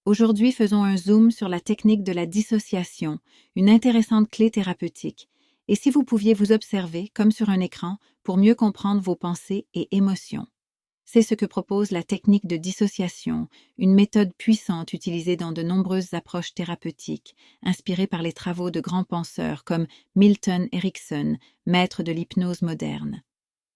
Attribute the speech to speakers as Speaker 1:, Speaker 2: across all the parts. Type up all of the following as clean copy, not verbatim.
Speaker 1: Aujourd'hui, faisons un zoom sur la technique de la dissociation, une intéressante clé thérapeutique. Et si vous pouviez vous observer, comme sur un écran, pour mieux comprendre vos pensées et émotions. C'est ce que propose la technique de dissociation, une méthode puissante utilisée dans de nombreuses approches thérapeutiques, inspirée par les travaux de grands penseurs comme Milton Erickson, maître de l'hypnose moderne.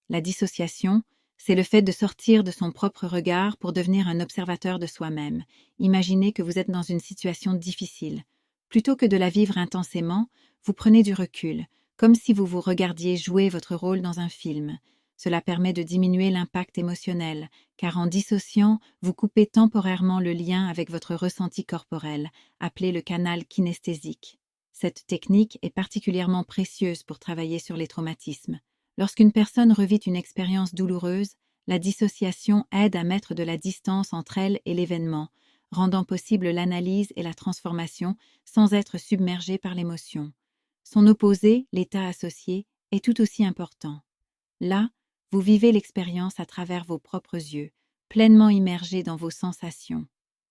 Speaker 1: La dissociation, c'est le fait de sortir de son propre regard pour devenir un observateur de soi-même. Imaginez que vous êtes dans une situation difficile. Plutôt que de la vivre intensément, vous prenez du recul, comme si vous vous regardiez jouer votre rôle dans un film. Cela permet de diminuer l'impact émotionnel, car en dissociant, vous coupez temporairement le lien avec votre ressenti corporel, appelé le canal kinesthésique. Cette technique est particulièrement précieuse pour travailler sur les traumatismes. Lorsqu'une personne revit une expérience douloureuse, la dissociation aide à mettre de la distance entre elle et l'événement, rendant possible l'analyse et la transformation sans être submergée par l'émotion. Son opposé, l'état associé, est tout aussi important. Là, vous vivez l'expérience à travers vos propres yeux, pleinement immergé dans vos sensations.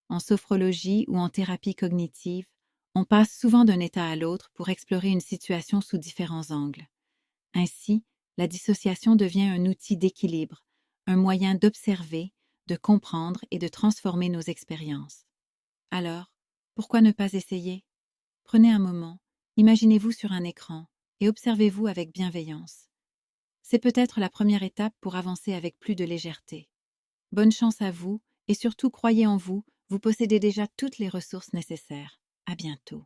Speaker 1: En sophrologie ou en thérapie cognitive, on passe souvent d'un état à l'autre pour explorer une situation sous différents angles. Ainsi, la dissociation devient un outil d'équilibre, un moyen d'observer, de comprendre et de transformer nos expériences. Alors, pourquoi ne pas essayer? Prenez un moment, imaginez-vous sur un écran et observez-vous avec bienveillance. C'est peut-être la première étape pour avancer avec plus de légèreté. Bonne chance à vous et surtout croyez en vous, vous possédez déjà toutes les ressources nécessaires. À bientôt.